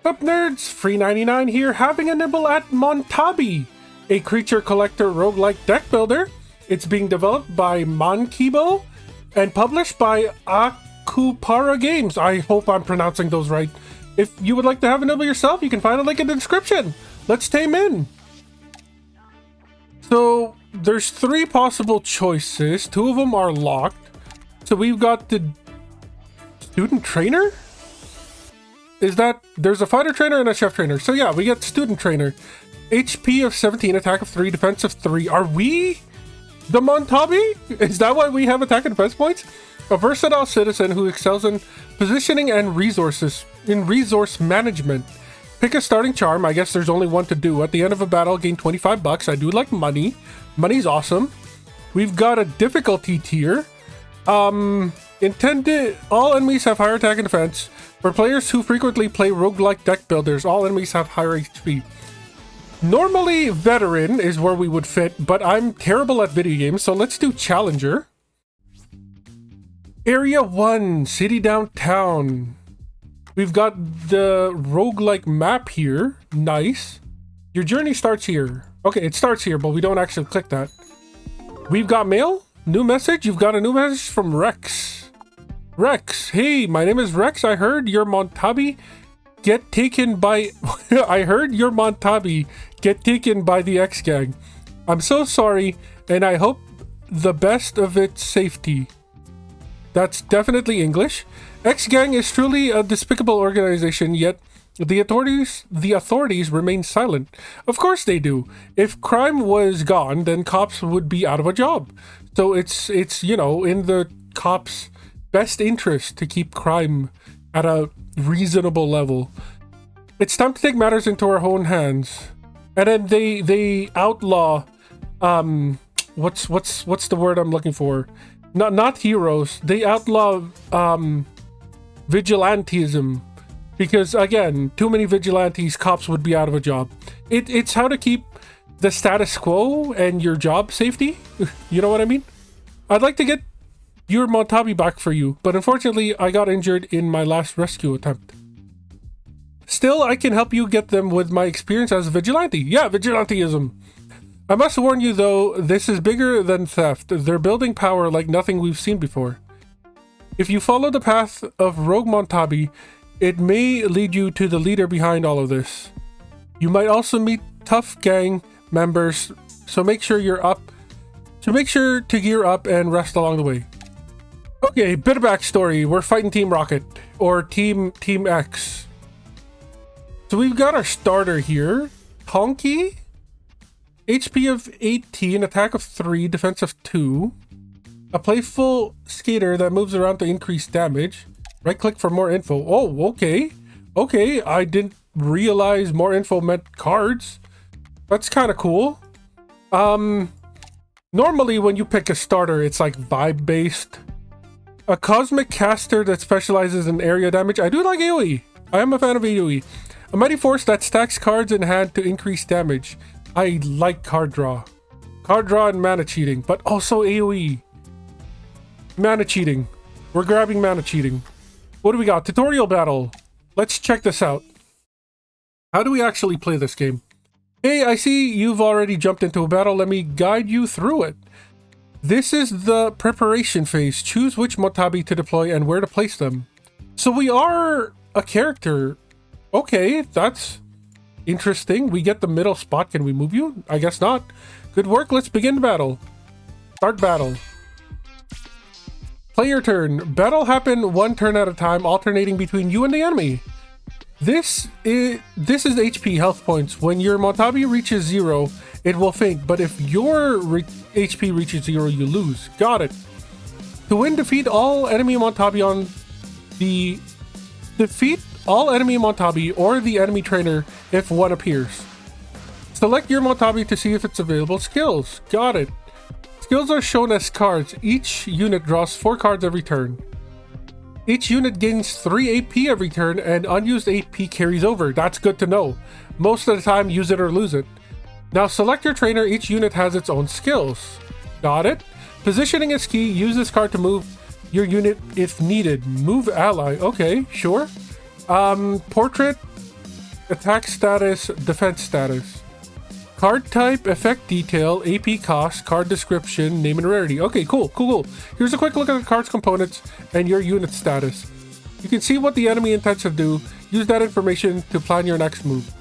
Sup Nerds, free 99 here, having a nibble at Montabi, a creature collector roguelike deck builder. It's being developed by Montabi and published by Akupara Games. I hope I'm pronouncing those right. If you would like to have a nibble yourself, you can find a link in the description. Let's tame in. So there's 3 possible choices. 2 of them are locked. So we've got the student trainer? There's a fighter trainer and a chef trainer. So yeah, we get student trainer. HP of 17, attack of 3, defense of 3. Are we the Montabi? Is that why we have attack and defense points? A versatile citizen who excels in positioning and resource management. Pick a starting charm. I guess there's only one to do. At the end of a battle, gain 25 bucks. I do like money. Money's awesome. We've got a difficulty tier. Intended, all enemies have higher attack and defense. For players who frequently play roguelike deck builders, all enemies have higher HP. Normally, veteran is where we would fit, but I'm terrible at video games, so let's do challenger. Area 1, city downtown. We've got the roguelike map here. Nice. Your journey starts here. Okay, it starts here, but we don't actually click that. We've got mail. New message. You've got a new message from Rex. Rex, hey, my name is Rex. I heard your Montabi get taken by... I heard your Montabi get taken by the X-Gang. I'm so sorry, and I hope the best of its safety. That's definitely English. X-Gang is truly a despicable organization, yet the authorities remain silent. Of course they do. If crime was gone, then cops would be out of a job. So it's you know, in the cops' best interest to keep crime at a reasonable level. It's time to take matters into our own hands. And then they outlaw what's the word I'm looking for? Not heroes. They outlaw vigilantism, because again, too many vigilantes, cops would be out of a job. It's how to keep the status quo and your job safety. You know what I mean? I'd like to get your Montabi back for you, but unfortunately I got injured in my last rescue attempt. Still, I can help you get them with my experience as a vigilante. Yeah, vigilantism. I must warn you though, this is bigger than theft. They're building power like nothing we've seen before. If you follow the path of Rogue Montabi, it may lead you to the leader behind all of this. You might also meet tough gang members, so make sure to gear up and rest along the way. Okay, bit of backstory. We're fighting Team Rocket, or Team X. So we've got our starter here. Honky. HP of 18, attack of 3, defense of 2. A playful skater that moves around to increase damage. Right click for more info. Oh, okay. Okay, I didn't realize more info meant cards. That's kind of cool. Normally when you pick a starter, it's like vibe based. A cosmic caster that specializes in area damage. I do like AoE. I am a fan of AoE. A mighty force that stacks cards in hand to increase damage. I like card draw. Card draw and mana cheating, but also AoE. Mana cheating. We're grabbing mana cheating. What do we got? Tutorial battle. Let's check this out. How do we actually play this game? Hey, I see you've already jumped into a battle. Let me guide you through it. This is the preparation phase. Choose which Montabi to deploy and where to place them. So we are a character. Okay, that's interesting. We get the middle spot. Can we move you? I guess not. Good work. Let's begin the battle. Start battle. Play your turn. Battle happen one turn at a time, alternating between you and the enemy. This is HP health points. When your Montabi reaches 0, it will faint, but if your HP reaches 0, you lose. Got it. To win, defeat all enemy Montabi or the enemy trainer if one appears. Select your Montabi to see if it's available skills. Got it. Skills are shown as cards. Each unit draws 4 cards every turn. Each unit gains 3 AP every turn, and unused AP carries over. That's good to know. Most of the time, use it or lose it. Now select your trainer. Each unit has its own skills. Got it. Positioning is key. Use this card to move your unit if needed. Move ally. Okay, sure. Portrait Attack status, defense status. Card type, effect detail, AP cost, card description, name and rarity. Okay, cool. Here's a quick look at the card's components and your unit status. You can see what the enemy intends to do. Use that information to plan your next move.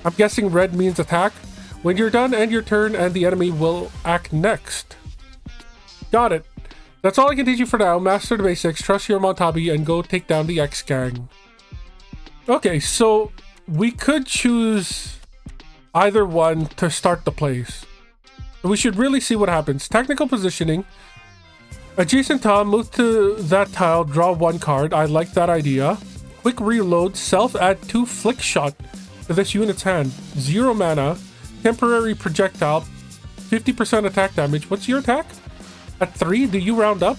I'm guessing red means attack. When you're done, end your turn and the enemy will act next. Got it. That's all I can teach you for now. Master the basics, trust your Montabi, and go take down the X-Gang. Okay, so we could choose either one to start the plays. We should really see what happens. Technical positioning. Adjacent tile, move to that tile, draw one card. I like that idea. Quick reload, self add 2 flick shot to this unit's hand. 0 mana, temporary projectile, 50% attack damage. What's your attack? At 3, do you round up?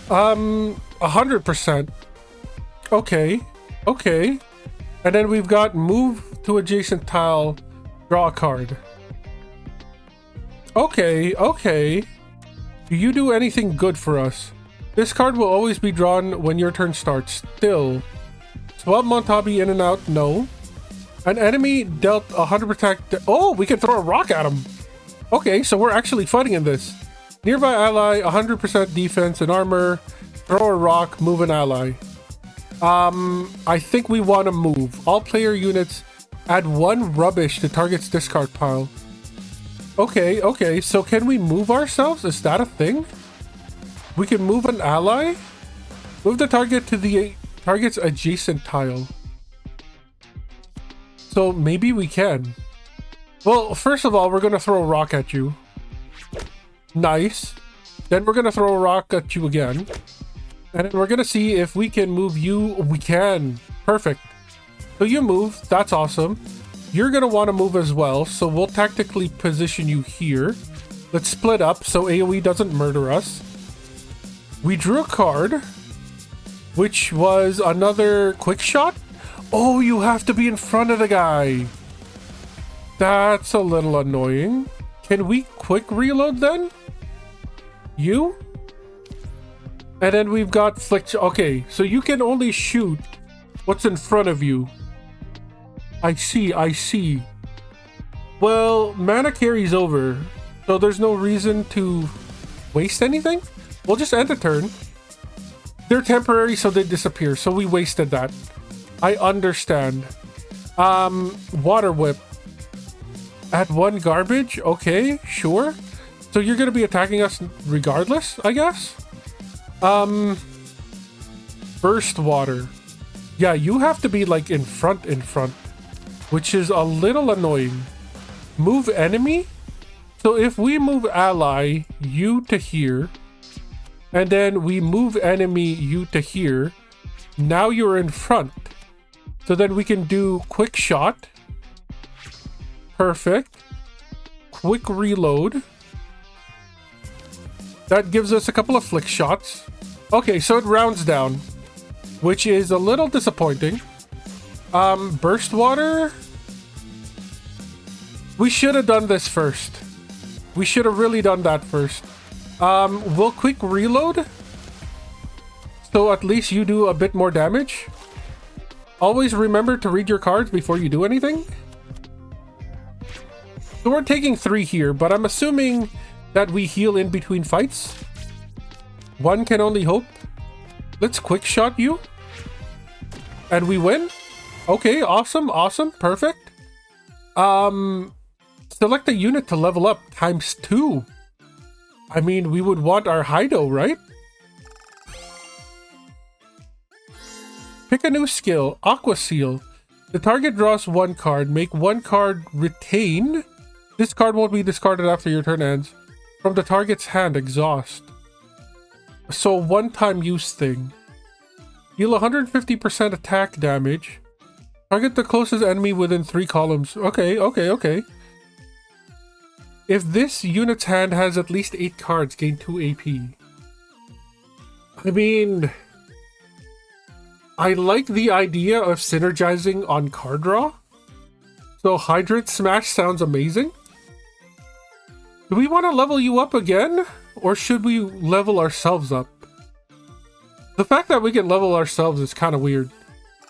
100%. Okay. And then we've got move to adjacent tile, draw a card. Okay. Do you do anything good for us? This card will always be drawn when your turn starts. Still. Swap Montabi in and out, no. An enemy dealt 100 attack. Oh, we can throw a rock at him. Okay, so we're actually fighting in this. Nearby ally, 100% defense and armor. Throw a rock, move an ally. I think we want to move. All player units add 1 rubbish to target's discard pile. Okay, so can we move ourselves? Is that a thing? We can move an ally? Move the target to the target's adjacent tile. So maybe we can. Well, first of all, we're going to throw a rock at you. Nice. Then we're going to throw a rock at you again. And then we're going to see if we can move you. We can. Perfect. So you move. That's awesome. You're going to want to move as well. So we'll tactically position you here. Let's split up so AoE doesn't murder us. We drew a card, which was another quick shot. Oh, you have to be in front of the guy. That's a little annoying. Can we quick reload then? You? And then we've got flick. Okay, so you can only shoot what's in front of you. I see. Well, mana carries over, so there's no reason to waste anything. We'll just end the turn. They're temporary, so they disappear, so we wasted that. I understand. Water whip. Add 1 garbage? Okay, sure. So you're gonna be attacking us regardless, I guess? Burst water. Yeah, you have to be like in front, which is a little annoying. Move enemy? So if we move ally, you to here, and then we move enemy, you to here, now you're in front. So then we can do quick shot. Perfect. Quick reload. That gives us a couple of flick shots. Okay, so it rounds down, which is a little disappointing. Burst water. We should have done this first. We should have really done that first. We'll quick reload, so at least you do a bit more damage. Always remember to read your cards before you do anything. So we're taking 3 here, but I'm assuming that we heal in between fights. One can only hope. Let's quick shot you. And we win. Okay, awesome, perfect. Select a unit to level up ×2. I mean, we would want our Hido, right? Pick a new skill, Aqua Seal. The target draws 1 card. Make 1 card retain. This card won't be discarded after your turn ends. From the target's hand, exhaust. So one-time use thing. Deal 150% attack damage. Target the closest enemy within 3 columns. Okay. If this unit's hand has at least 8 cards, gain 2 AP. I mean, I like the idea of synergizing on card draw. So Hydrant Smash sounds amazing. Do we want to level you up again? Or should we level ourselves up? The fact that we can level ourselves is kind of weird.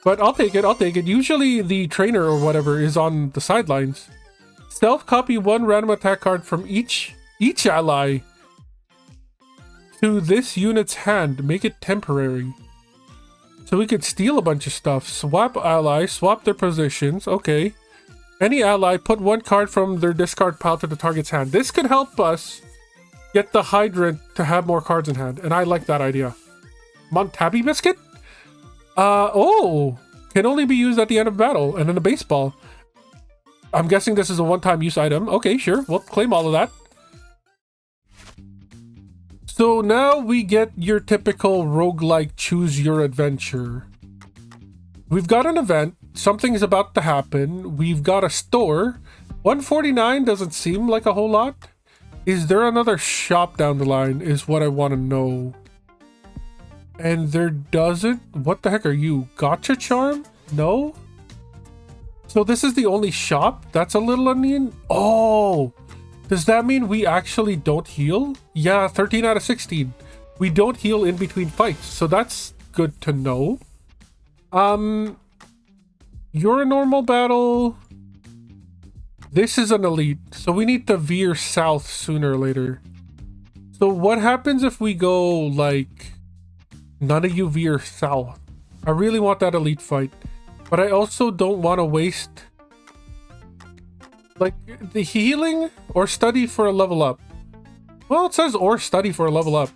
But I'll take it, I'll take it. Usually the trainer or whatever is on the sidelines. Stealth copy one random attack card from each ally to this unit's hand. Make it temporary. So we could steal a bunch of stuff. Swap allies, swap their positions. Okay. Any ally, put one card from their discard pile to the target's hand. This could help us get the Hydrant to have more cards in hand. And I like that idea. Montabi biscuit? Oh! Can only be used at the end of battle and in a baseball. I'm guessing this is a one-time use item. Okay, sure. We'll claim all of that. So now we get your typical roguelike choose your adventure. We've got an event. Something is about to happen. We've got a store. 149 doesn't seem like a whole lot. Is there another shop down the line is what I want to know. And there doesn't. What the heck are you? Gotcha charm? No? So this is the only shop? That's a little onion. Oh! Does that mean we actually don't heal? Yeah, 13 out of 16. We don't heal in between fights. So that's good to know. You're a normal battle. This is an elite. So we need to veer south sooner or later. So what happens if we go like... None of you veer south? I really want that elite fight. But I also don't want to waste... Like, the healing or study for a level up. Well, it says or study for a level up.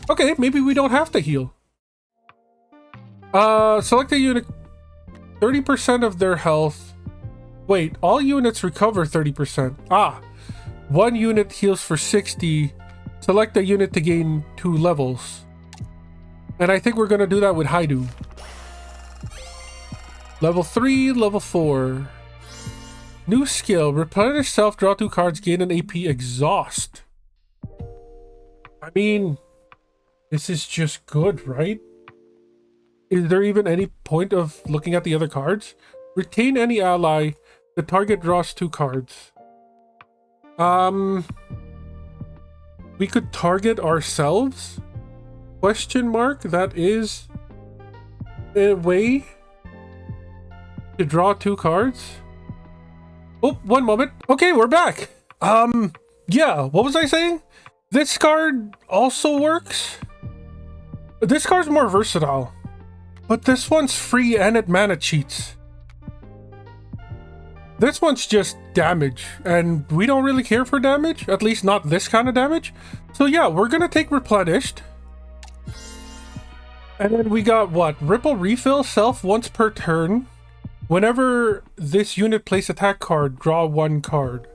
Okay, maybe we don't have to heal. Select a unit. 30% of their health. Wait, all units recover 30%. Ah, one unit heals for 60. Select a unit to gain 2 levels. And I think we're going to do that with Haidu. Level 3, level 4. New skill. Replenish self, draw 2 cards, gain an AP exhaust. I mean, this is just good, right? Is there even any point of looking at the other cards? Retain any ally. The target draws 2 cards. We could target ourselves? Question mark? That is a way to draw 2 cards. Oh, one moment. Okay, we're back. Yeah, what was I saying? This card also works. This card's more versatile. But this one's free and it mana cheats. This one's just damage, and we don't really care for damage, at least not this kind of damage. So yeah, we're gonna take replenished. And then we got what? Ripple refill self once per turn. Whenever this unit plays attack card, draw 1 card.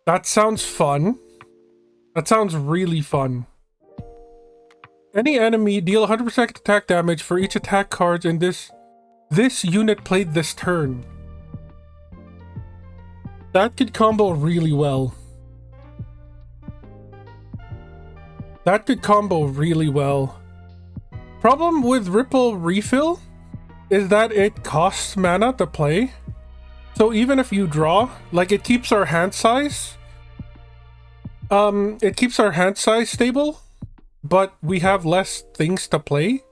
That sounds fun. That sounds really fun. Any enemy deal 100% attack damage for each attack cards in this unit played this turn. That could combo really well. That could combo really well. Problem with Ripple Refill is that it costs mana to play. So even if you draw, like it keeps our hand size. It keeps our hand size stable, but we have less things to play.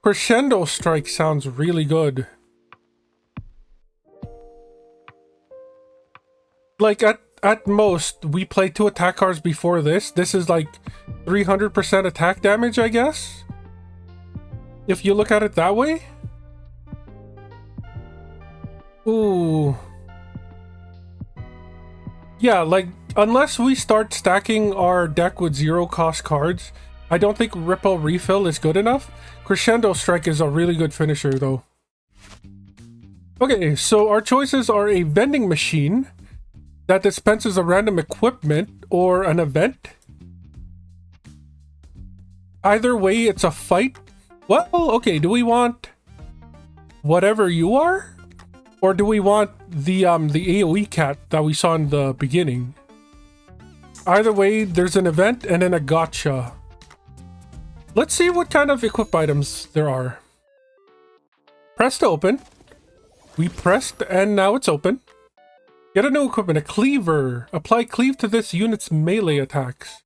Crescendo Strike sounds really good. Like at most, we play 2 attack cards before this. This is like 300% attack damage, I guess. If you look at it that way. Ooh. Yeah, like, unless we start stacking our deck with 0 cost cards, I don't think Ripple Refill is good enough. Crescendo Strike is a really good finisher, though. Okay, so our choices are a vending machine that dispenses a random equipment or an event. Either way, it's a fight. Well, okay, do we want whatever you are? Or do we want the AoE cat that we saw in the beginning? Either way, there's an event and then a gotcha. Let's see what kind of equip items there are. Press to open. We pressed and now it's open. Get a new equipment, a cleaver. Apply cleave to this unit's melee attacks.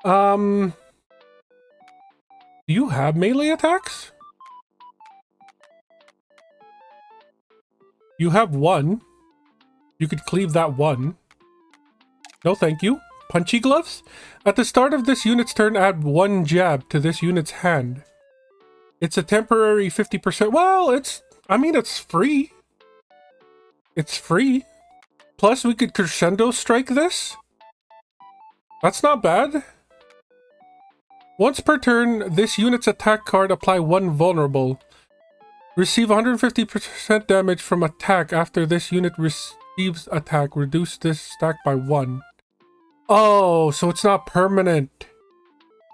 Do you have melee attacks? You have 1. You could cleave that 1. No, thank you. Punchy gloves? At the start of this unit's turn, add 1 jab to this unit's hand. It's a temporary 50%. Well, it's free. It's free. Plus, we could crescendo strike this. That's not bad. Once per turn, this unit's attack card apply 1 vulnerable. Receive 150% damage from attack after this unit receives attack. Reduce this stack by 1. Oh, so it's not permanent.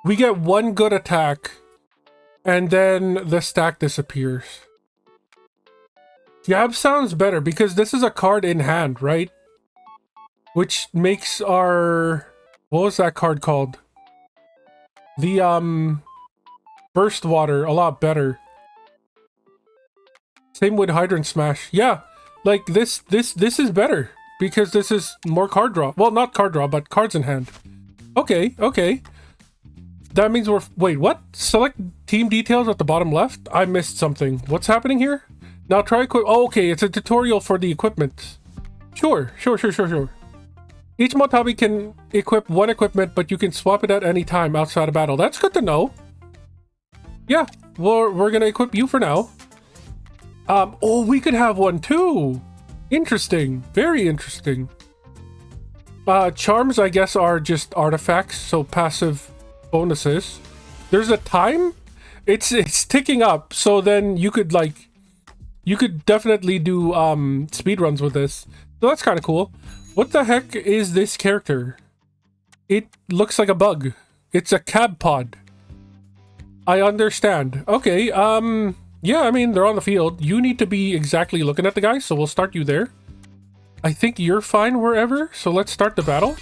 We get 1 good attack, and then the stack disappears. Jab sounds better because this is a card in hand, right? Which makes our... What was that card called? The, Burst Water a lot better. Same with Hydrant Smash. Yeah, like this is better because this is more card draw. Well, not card draw, but cards in hand. Okay, okay. That means we're... Wait, what? Select team details at the bottom left? I missed something. What's happening here? Now try equip... Oh, okay, it's a tutorial for the equipment. Sure. Each Montabi can equip 1 equipment, but you can swap it at any time outside of battle. That's good to know. Yeah, we're gonna equip you for now. Oh, we could have 1 too. Interesting. Very interesting. Charms, I guess, are just artifacts, so passive bonuses. There's a time? It's ticking up, so then you could, like... You could definitely do, speed runs with this. So that's kind of cool. What the heck is this character? It looks like a bug. It's a cab pod. I understand. Okay, yeah, I mean, they're on the field. You need to be exactly looking at the guy, so we'll start you there. I think you're fine wherever, so let's start the battle.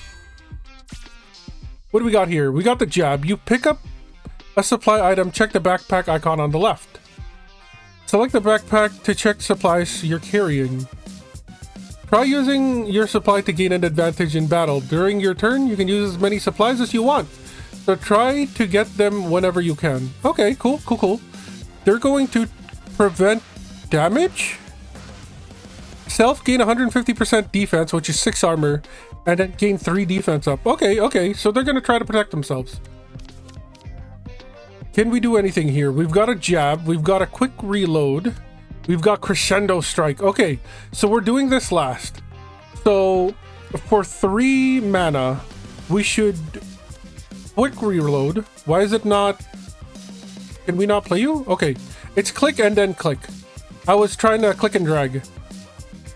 What do we got here? We got the jab. You pick up a supply item, check the backpack icon on the left. Select the backpack to check supplies you're carrying. Try using your supply to gain an advantage in battle. During your turn, you can use as many supplies as you want. So try to get them whenever you can. Okay, cool. They're going to prevent damage. Self gain 150% defense, which is 6 armor, and then gain 3 defense up. Okay, so they're going to try to protect themselves. Can we do anything here? We've got a jab, we've got a quick reload, we've got crescendo strike. Okay, so we're doing this last. So for 3 mana, we should quick reload. Why is it not... Can we not play you? Okay, it's click and then click. I was trying to click and drag.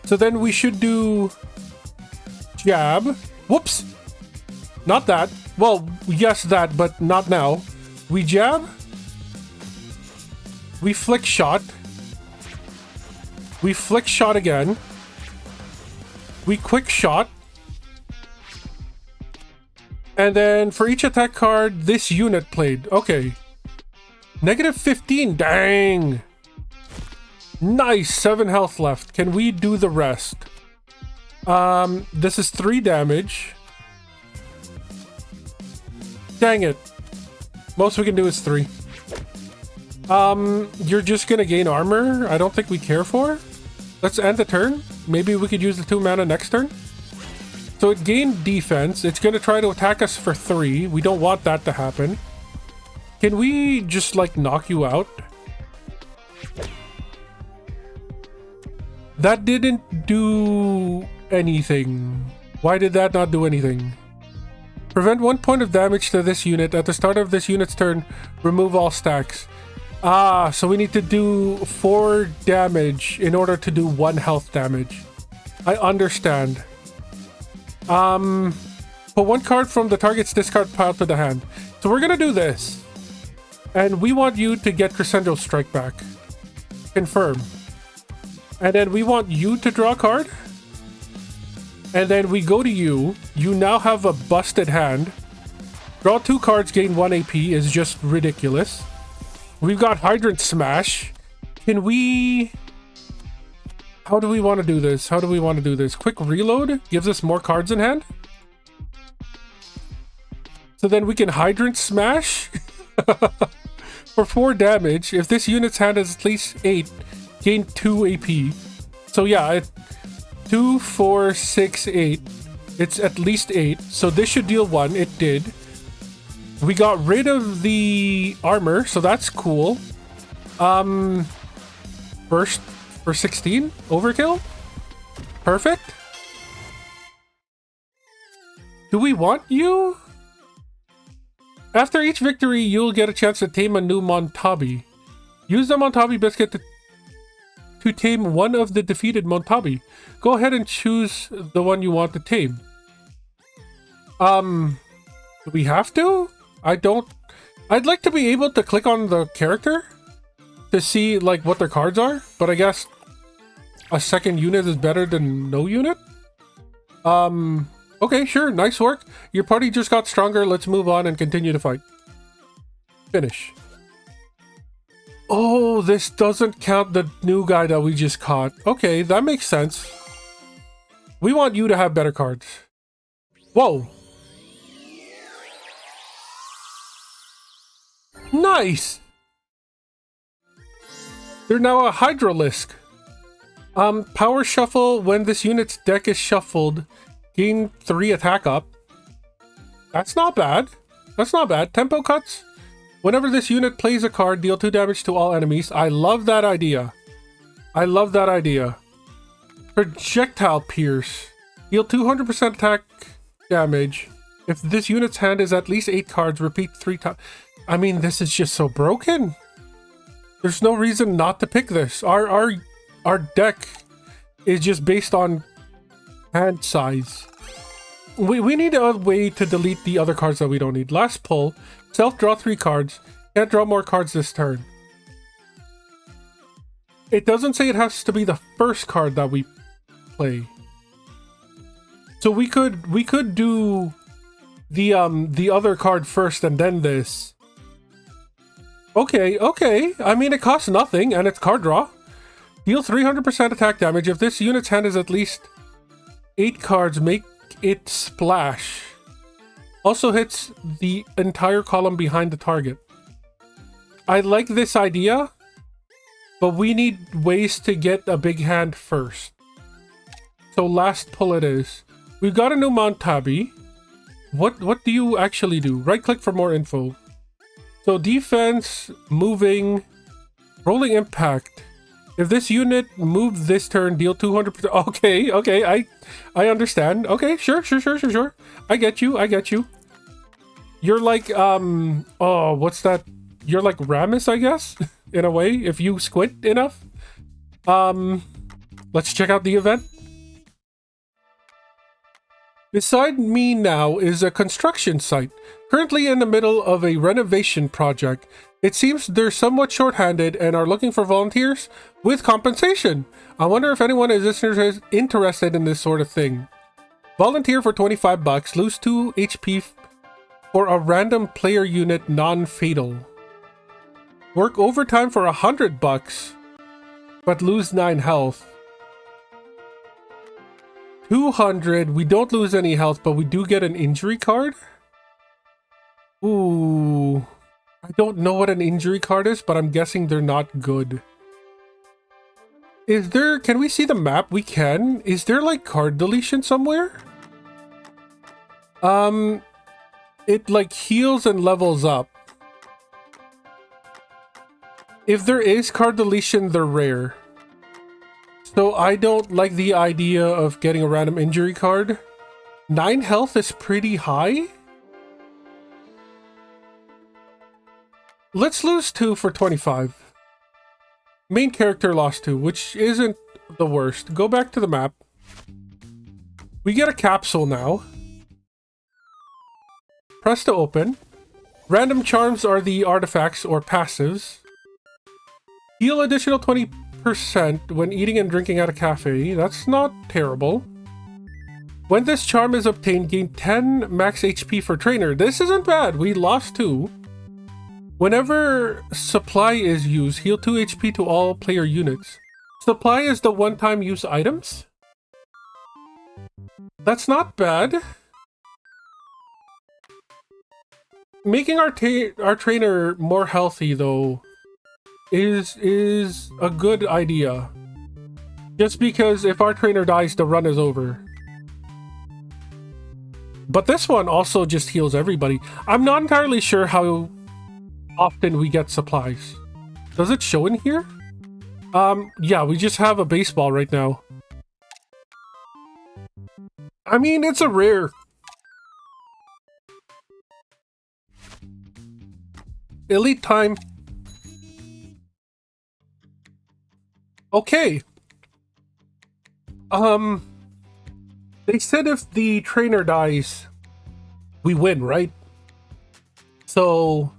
So then we should do jab. Whoops. Not that. Well, yes, that, but not now. We jab. We flick shot. We flick shot again. We quick shot. And then for each attack card, this unit played. Okay. Negative 15. Dang. Nice. 7 health left. Can we do the rest? This is 3 damage. Dang it. Most we can do is 3. You're just gonna gain armor? I don't think we care for. Let's end the turn. Maybe we could use the 2 mana next turn. So it gained defense. It's gonna try to attack us for 3. We don't want that to happen. Can we just, like, knock you out? That didn't do anything. Why did that not do anything? Prevent 1 point of damage to this unit. At the start of this unit's turn, remove all stacks. Ah, so we need to do 4 damage in order to do 1 health damage. I understand. Put 1 card from the target's discard pile to the hand. So we're gonna do this. And we want you to get Crescendo Strike back. Confirm. And then we want you to draw a card. And then we go to you. You now have a busted hand. Draw 2 cards, gain 1 AP is just ridiculous. We've got Hydrant Smash. Can we... How do we want to do this? Quick reload gives us more cards in hand. So then we can Hydrant Smash. For 4 damage. If this unit's hand has at least 8, gain 2 AP. So yeah, 2, 4, 6, 8. It's at least 8. So this should deal 1. It did. We got rid of the armor, so that's cool. Burst for 16. Overkill. Perfect. Do we want you? After each victory, you'll get a chance to tame a new Montabi. Use the Montabi biscuit to tame one of the defeated Montabi. Go ahead and choose the one you want to tame. Do we have to? I'd like to be able to click on the character to see like what their cards are, but I guess a second unit is better than no unit. Okay, sure, nice work. Your party just got stronger. Let's move on and continue to fight. Finish. Oh, this doesn't count the new guy that we just caught. Okay, that makes sense. We want you to have better cards. Whoa. Nice! They're now a Hydralisk. Power Shuffle. When this unit's deck is shuffled, gain 3 attack up. That's not bad. That's not bad. Tempo Cuts. Whenever this unit plays a card, deal 2 damage to all enemies. I love that idea. I love that idea. Projectile Pierce. Deal 200% attack damage. If this unit's hand is at least 8 cards, repeat 3 times. I mean, this is just so broken. There's no reason not to pick this. Our deck is just based on hand size. We need a way to delete the other cards that we don't need. Last pull. Self-draw 3 cards. Can't draw more cards this turn. It doesn't say it has to be the first card that we play. So we could do the other card first and then this. Okay. I mean, it costs nothing and it's card draw. Deal 300% attack damage. If this unit's hand is at least 8 cards, make it splash. Also hits the entire column behind the target. I like this idea, but we need ways to get a big hand first. So last pull it is. We've got a new Montabi. What do you actually do? Right click for more info. So defense, moving, rolling impact. If this unit moved this turn, deal 200%. Okay, I understand. Okay, sure. I get you. You're like, oh, what's that? You're like Ramus, I guess, in a way, if you squint enough. Let's check out the event. Beside me now is a construction site, currently in the middle of a renovation project. It seems they're somewhat short-handed and are looking for volunteers with compensation. I wonder if anyone is interested in this sort of thing. Volunteer for 25 bucks, lose 2 HP for a random player unit non-fatal. Work overtime for 100 bucks, but lose 9 health. 200, we don't lose any health, but we do get an injury card. Ooh, I don't know what an injury card is, but I'm guessing they're not good. Is there, can we see the map? We can. Is there like card deletion somewhere? It like heals and levels up. If there is card deletion, they're rare. So I don't like the idea of getting a random injury card. 9 health is pretty high. Let's lose 2 for 25. Main character lost 2, which isn't the worst. Go back to the map. We get a capsule now. Press to open. Random charms are the artifacts or passives. Heal additional 20% when eating and drinking at a cafe. That's not terrible. When this charm is obtained, gain 10 max HP for trainer. This isn't bad. We lost 2. Whenever supply is used, heal 2 HP to all player units. Supply is the one-time use items. That's not bad. Making our trainer more healthy, though, is a good idea. Just because if our trainer dies, the run is over. But this one also just heals everybody. I'm not entirely sure how often we get supplies. Does it show in here? Yeah, we just have a baseball right now. I mean, it's a rare. Elite time. Okay. They said if the trainer dies, we win, right? So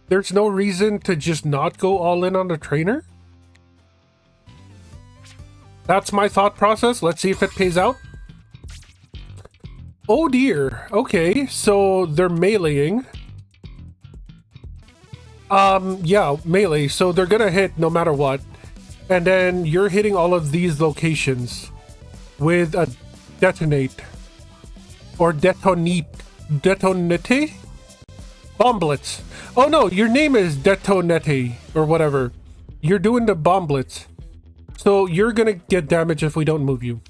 there's no reason to just not go all in on the trainer? That's my thought process. Let's see if it pays out. Oh dear. Okay, so they're meleeing. Yeah, melee. So they're gonna hit no matter what. And then you're hitting all of these locations with a detonate. Or detonate. Detonate? Bomb blitz. Oh no, your name is Detonete or whatever. You're doing the bomb blitz. So you're gonna get damage if we don't move you.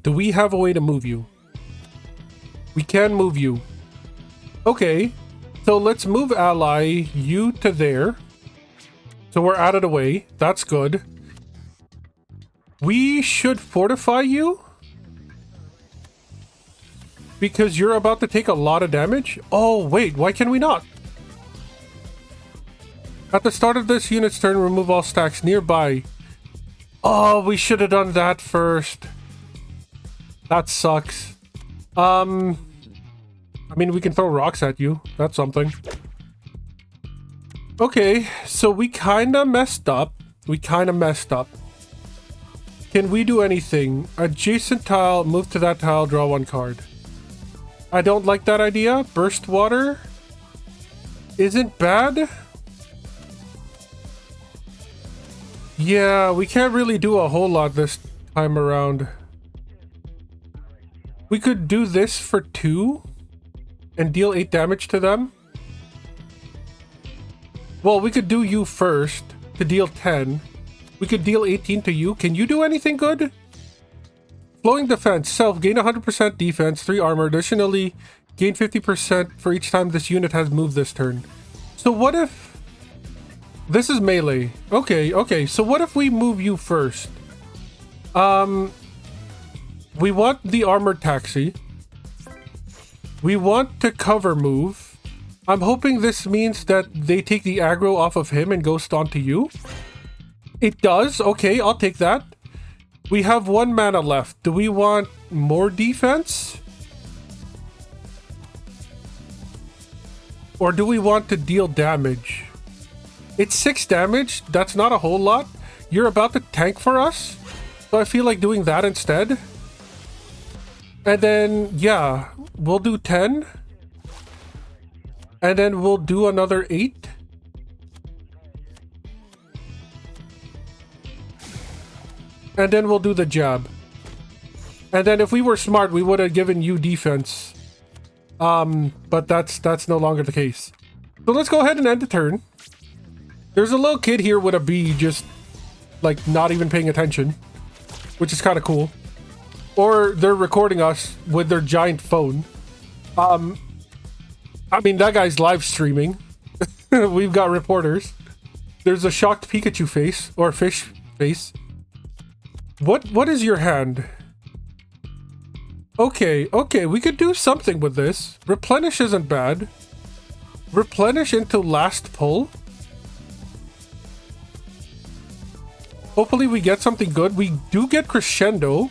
Do we have a way to move you? We can move you. Okay. So let's move ally you to there. So we're out of the way. That's good. We should fortify you. Because you're about to take a lot of damage? Oh, wait. Why can we not? At the start of this unit's turn, remove all stacks nearby. Oh, we should have done that first. That sucks. I mean, we can throw rocks at you. That's something. Okay, so we kind of messed up. Can we do anything? Adjacent tile, move to that tile, draw one card. I don't like that idea. Burst water isn't bad. Yeah, we can't really do a whole lot this time around. We could do this for 2 and deal 8 damage to them. Well, we could do you first to deal 10. We could deal 18 to you. Can you do anything good? Flowing defense. Self, gain 100% defense, 3 armor. Additionally, gain 50% for each time this unit has moved this turn. So what if... This is melee. Okay. So what if we move you first? We want the armored taxi. We want to cover move. I'm hoping this means that they take the aggro off of him and ghost onto you. It does. Okay, I'll take that. We have 1 mana left. Do we want more defense? Or do we want to deal damage? It's 6 damage. That's not a whole lot. You're about to tank for us. So I feel like doing that instead. And then, yeah, we'll do 10. And then we'll do another 8. And then we'll do the jab. And then if we were smart, we would have given you defense. But that's no longer the case. So let's go ahead and end the turn. There's a little kid here with a bee just, like, not even paying attention. Which is kind of cool. Or they're recording us with their giant phone. I mean, that guy's live streaming. We've got reporters. There's a shocked Pikachu face. Or fish face. What is your hand? Okay, we could do something with this. Replenish isn't bad. Replenish into last pull. Hopefully we get something good. We do get crescendo.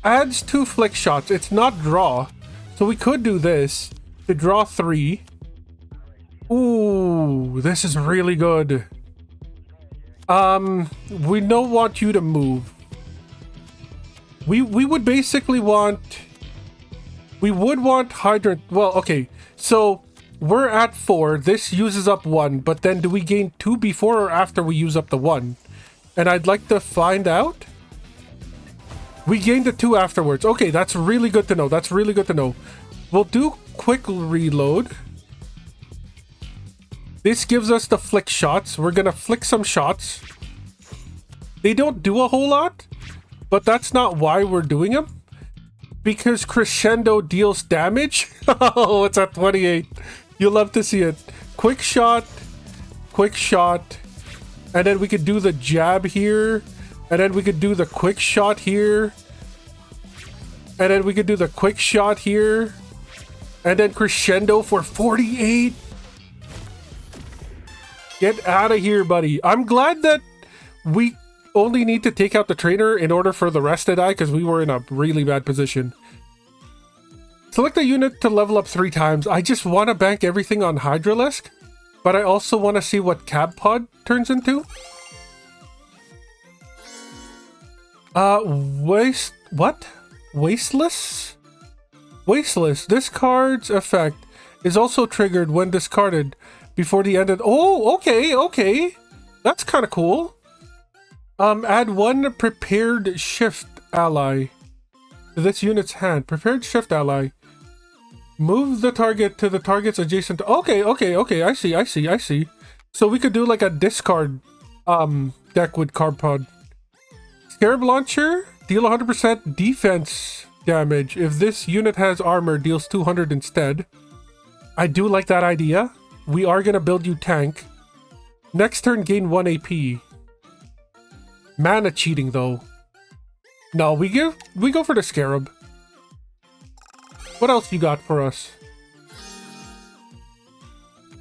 Adds 2 flick shots. It's not draw. So we could do this to draw 3. Ooh, this is really good. We don't want you to move. We would basically want... We would want hydrant... Well, okay. So we're at 4. This uses up 1. But then do we gain 2 before or after we use up the 1? And I'd like to find out. We gained the 2 afterwards. Okay, that's really good to know. We'll do quick reload. This gives us the flick shots. We're gonna flick some shots. They don't do a whole lot, but that's not why we're doing them. Because crescendo deals damage. Oh, it's at 28. You'll love to see it. Quick shot, and then we could do the jab here, and then we could do the quick shot here, and then we could do the quick shot here, and then crescendo for 48. Get out of here, buddy. I'm glad that we only need to take out the trainer in order for the rest to die, because we were in a really bad position. Select a unit to level up 3 times. I just want to bank everything on Hydralisk, but I also want to see what Cab Pod turns into. What? Wasteless? Wasteless. This card's effect is also triggered when discarded before the end of... Oh, okay. That's kind of cool. Add 1 prepared shift ally to this unit's hand. Prepared shift ally. Move the target to the target's adjacent to... Okay. I see. So we could do like a discard deck with Card Pod. Scarab Launcher. Deal 100% defense damage. If this unit has armor, deals 200 instead. I do like that idea. We are going to build you tank. Next turn, gain 1 AP. Mana cheating, though. No, we go for the Scarab. What else you got for us?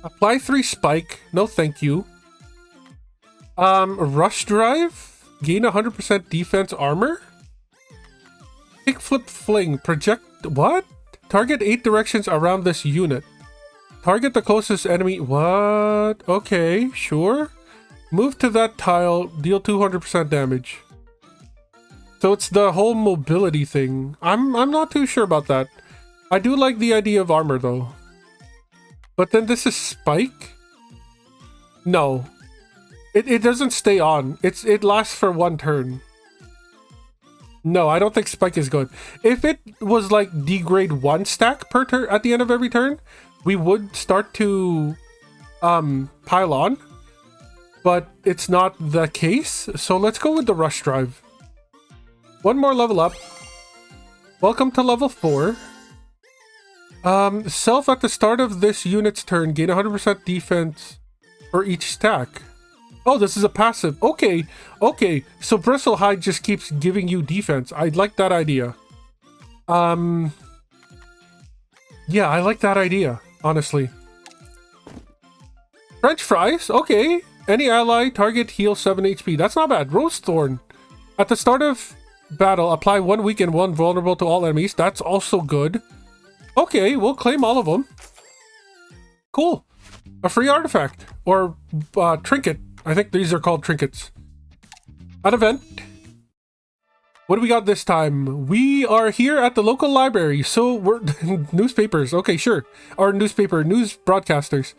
Apply 3 spike. No, thank you. Rush drive. Gain 100% defense armor. Kickflip fling. Project... What? Target 8 directions around this unit. Target the closest enemy. What? Okay, sure. Move to that tile. Deal 200% damage. So it's the whole mobility thing. I'm not too sure about that. I do like the idea of armor, though. But then this is spike? No. It doesn't stay on. It lasts for 1 turn. No, I don't think spike is good. If it was like degrade 1 stack per turn at the end of every turn, we would start to pile on. But it's not the case. So let's go with the rush drive. 1 more level up. Welcome to level 4. Self at the start of this unit's turn, gain 100% defense for each stack. Oh, this is a passive. Okay. So Bristlehide just keeps giving you defense. I like that idea. Yeah, I like that idea, honestly. French fries? Okay. Any ally, target, heal 7 HP. That's not bad. Rose Thorn. At the start of battle, apply 1 weak and 1 vulnerable to all enemies. That's also good. Okay, we'll claim all of them. Cool. A free artifact. Or trinket. I think these are called trinkets. An event. What do we got this time? We are here at the local library. So we're... newspapers. Okay, sure. Our news broadcasters.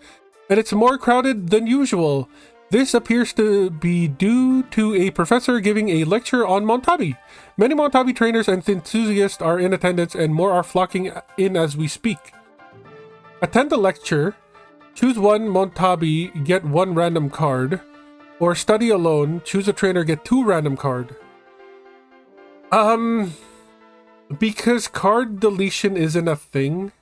And it's more crowded than usual. This appears to be due to a professor giving a lecture on Montabi. Many Montabi trainers and enthusiasts are in attendance and more are flocking in as we speak. Attend the lecture, choose 1 Montabi, get 1 random card, or study alone, choose a trainer, get 2 random card. Because card deletion isn't a thing,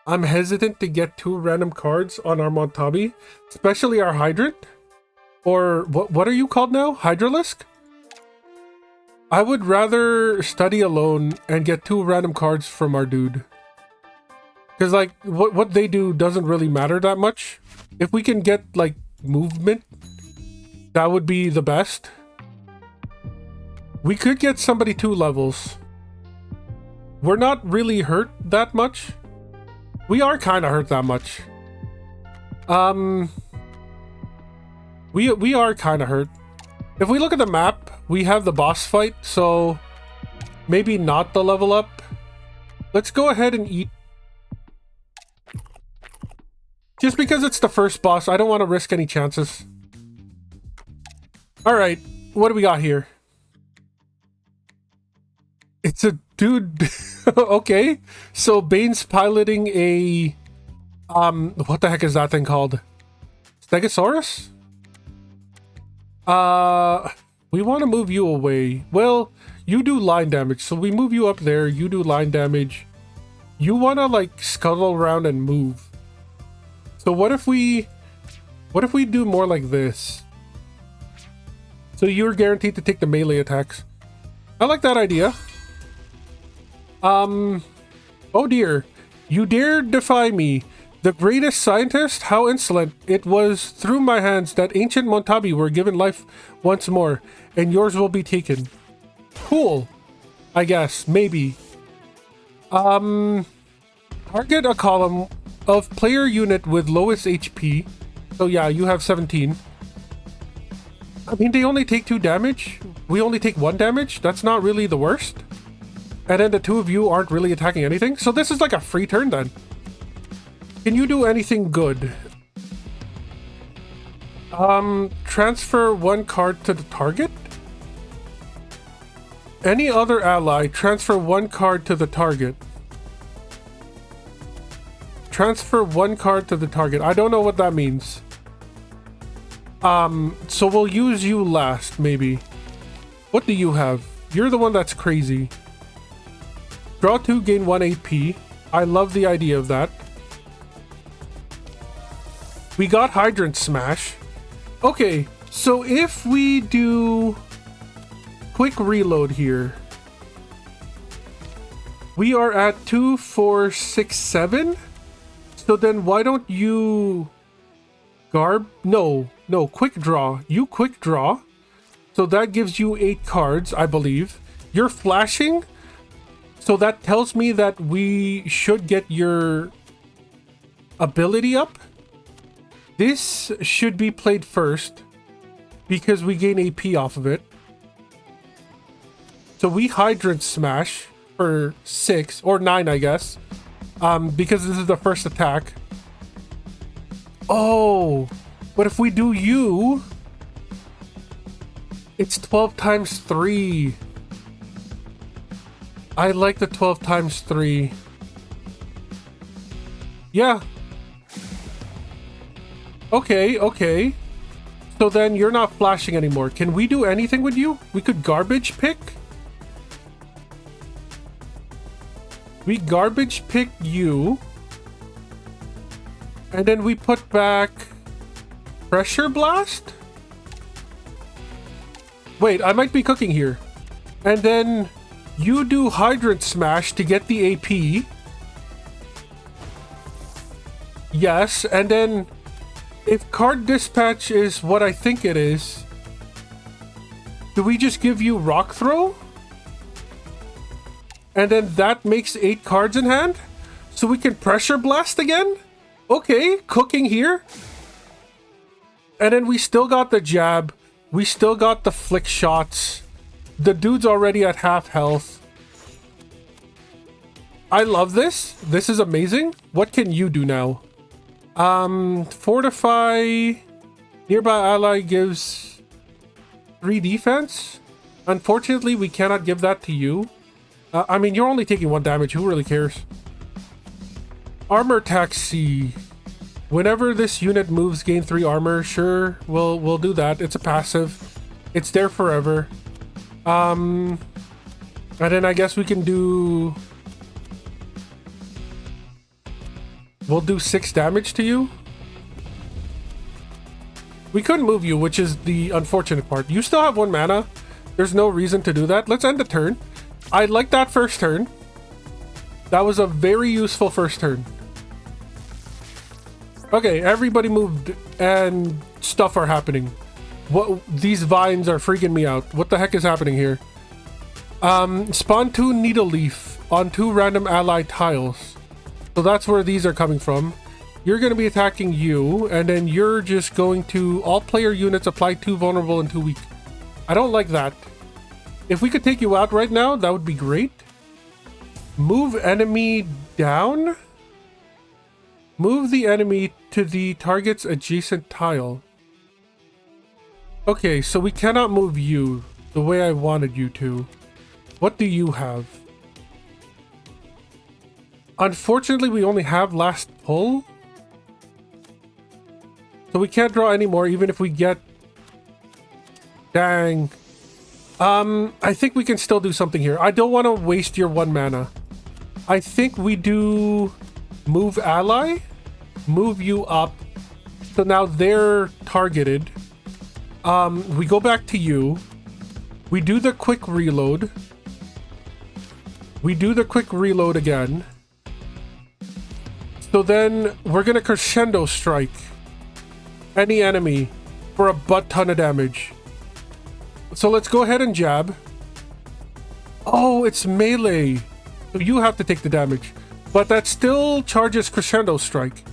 I'm hesitant to get 2 random cards on our Montabi, especially our Hydrant. Or, what are you called now? Hydralisk? I would rather study alone and get 2 random cards from our dude. Because, like, what they do doesn't really matter that much. If we can get, like, movement, that would be the best. We could get somebody 2 levels. We're not really hurt that much. We are kind of hurt that much. We are kind of hurt. If we look at the map, we have the boss fight, so maybe not the level up. Let's go ahead and eat. Just because it's the first boss, I don't want to risk any chances. Alright, what do we got here? It's a dude. Okay, so Bane's piloting a... what the heck is that thing called? Stegosaurus? We want to move you away. Well, you do line damage, so we move you up there. You do line damage. You want to like scuttle around and move. So what if we do more like this? So you're guaranteed to take the melee attacks. I like that idea. Oh dear. You dared defy me, the greatest scientist? How insolent. It was through my hands that ancient Montabi were given life once more, and yours will be taken. Cool. I guess. Maybe. Target a column of player unit with lowest HP. So yeah, you have 17. I mean, they only take 2 damage. We only take 1 damage. That's not really the worst. And then the 2 of you aren't really attacking anything. So this is like a free turn then. Can you do anything good? Transfer 1 card to the target? Any other ally, transfer 1 card to the target. Transfer 1 card to the target. I don't know what that means. So we'll use you last, maybe. What do you have? You're the one that's crazy. Draw 2, gain 1 AP. I love the idea of that. We got Hydrant Smash. Okay, so if we do quick reload here, we are at 2, 4, 6, 7. So then why don't you no, quick draw. You quick draw. So that gives you 8 cards, I believe. You're flashing. So that tells me that we should get your ability up. This should be played first because we gain AP off of it. So we Hydrant Smash for 6 or 9, I guess. Because this is the first attack. Oh, but if we do you, it's 12 times 3. I like the 12 times 3. Yeah. Okay. So then you're not flashing anymore. Can we do anything with you? We could garbage pick. We garbage pick you. And then we put back Pressure Blast? Wait, I might be cooking here. And then you do Hydrant Smash to get the AP. Yes, and then if Card Dispatch is what I think it is, do we just give you Rock Throw? And then that makes 8 cards in hand? So we can Pressure Blast again? Okay, cooking here. And then we still got the jab. We still got the flick shots. The dude's already at half health. I love this. This is amazing. What can you do now? Fortify. Nearby ally gives 3 defense. Unfortunately, we cannot give that to you. I mean, you're only taking 1 damage. Who really cares? Armor Taxi. Whenever this unit moves, gain 3 armor. Sure, we'll do that. It's a passive. It's there forever. And then I guess we can do... We'll do 6 damage to you. We couldn't move you, which is the unfortunate part. You still have 1 mana. There's no reason to do that. Let's end the turn. I like that first turn. That was a very useful first turn. Okay, everybody moved and stuff are happening. What? These vines are freaking me out. What the heck is happening here? Spawn 2 Needle Leaf on 2 random ally tiles. So that's where these are coming from. You're going to be attacking you, and then you're just going to... All player units apply 2 vulnerable and 2 weak. I don't like that. If we could take you out right now, that would be great. Move enemy down. Move the enemy to the target's adjacent tile. Okay, so we cannot move you the way I wanted you to. What do you have? Unfortunately, we only have last pull. So we can't draw anymore, even if we get... Dang. I think we can still do something here. I don't want to waste your 1 mana. I think we do move ally, move you up. So now they're targeted. We go back to you. We do the quick reload. We do the quick reload again. So then we're going to crescendo strike any enemy for a butt ton of damage. So let's go ahead and jab. Oh, it's melee. So you have to take the damage. But that still charges crescendo strike.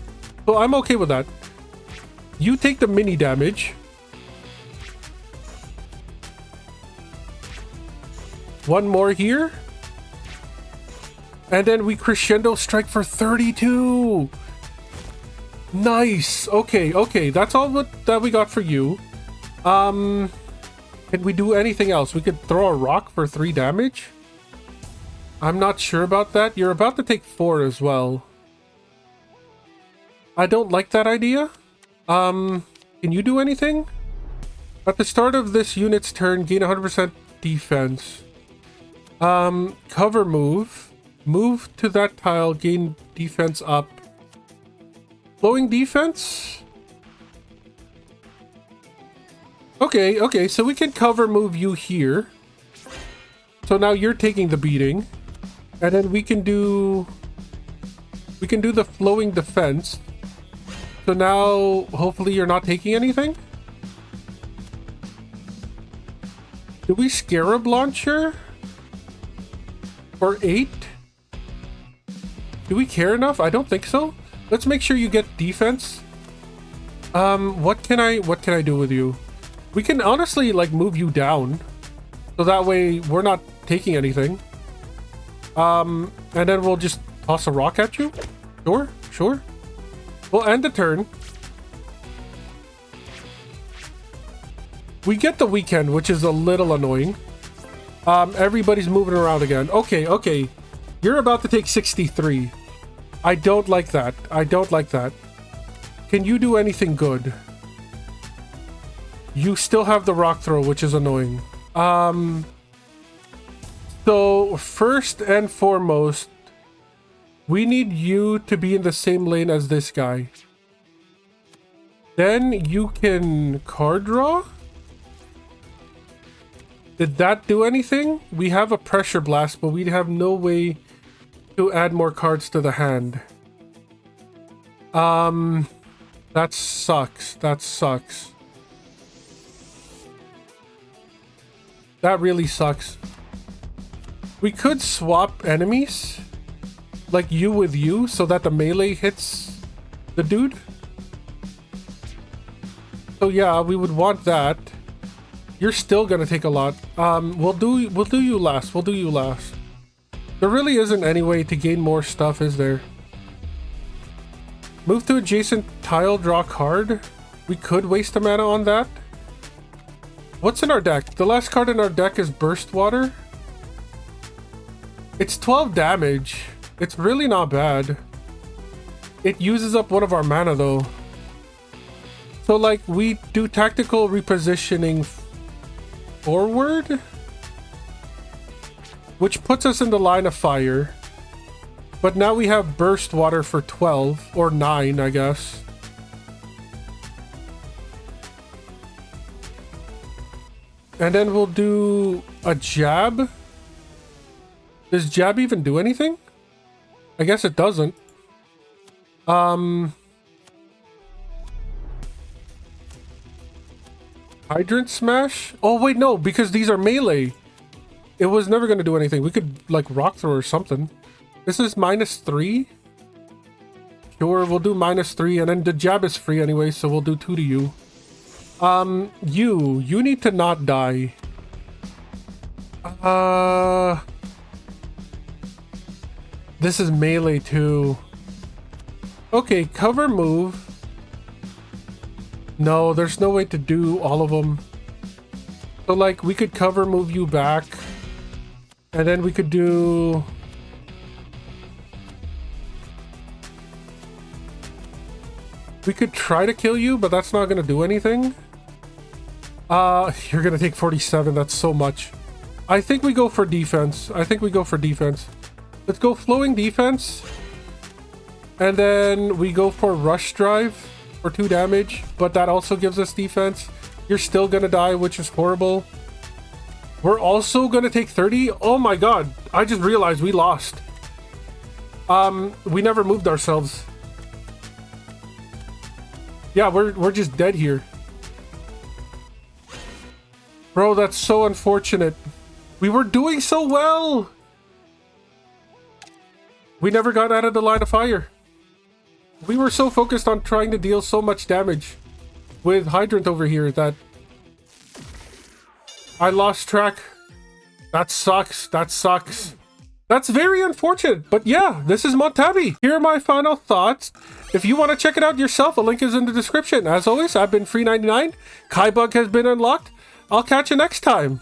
So I'm okay with that. You take the mini damage. One more here. And then we crescendo strike for 32. Nice. Okay. That's all that we got for you. Can we do anything else? We could throw a rock for 3 damage. I'm not sure about that. You're about to take 4 as well. I don't like that idea. Can you do anything? At the start of this unit's turn, gain 100% defense. Cover move. Move to that tile, gain defense up. Flowing defense? Okay, so we can cover move you here. So now you're taking the beating. And then we can do the flowing defense. So now, hopefully you're not taking anything? Do we Scarab Launcher? For 8? Do we care enough? I don't think so. Let's make sure you get defense. What can I do with you? We can honestly, like, move you down. So that way, we're not taking anything. And then we'll just toss a rock at you? Sure. We'll end the turn. We get the weekend, which is a little annoying. Everybody's moving around again. Okay. You're about to take 63. I don't like that. Can you do anything good? You still have the rock throw, which is annoying. So, first and foremost, we need you to be in the same lane as this guy. Then you can card draw? Did that do anything? We have a pressure blast, but we have no way to add more cards to the hand. That sucks. That really sucks. We could swap enemies, like you with you, so that the melee hits the dude. So yeah, we would want that. You're still gonna take a lot. We'll do you last. There really isn't any way to gain more stuff, is there? Move to adjacent tile, draw card. We could waste a mana on that. What's in our deck? The last card in our deck is Burst Water. It's 12 damage. It's really not bad. It uses up one of our mana though. So like we do tactical repositioning forward, which puts us in the line of fire. But now we have Burst Water for 12 or 9, I guess. And then we'll do a jab. Does jab even do anything? I guess it doesn't. Hydrant Smash? Oh wait, no, because these are melee. It was never going to do anything. We could like rock throw or something. This is -3. Sure, we'll do -3, and then the jab is free anyway, so we'll do 2 to you. You need to not die. This is melee too. Okay, cover move. No, there's no way to do all of them. So like we could cover move you back, and then we could do... We could try to kill you, but that's not gonna do anything. You're gonna take 47. That's so much. I think we go for defense. Let's go flowing defense. And then we go for rush drive for 2 damage, but that also gives us defense. You're still gonna die, which is horrible. We're also gonna take 30. Oh my god, I just realized we lost. We never moved ourselves. Yeah, we're just dead here. Bro, that's so unfortunate. We were doing so well. We never got out of the line of fire. We were so focused on trying to deal so much damage with Hydrant over here that I lost track. That sucks. That's very unfortunate. But yeah, this is Montabi. Here are my final thoughts. If you want to check it out yourself, a link is in the description. As always, I've been Free99. Kaibug has been unlocked. I'll catch you next time.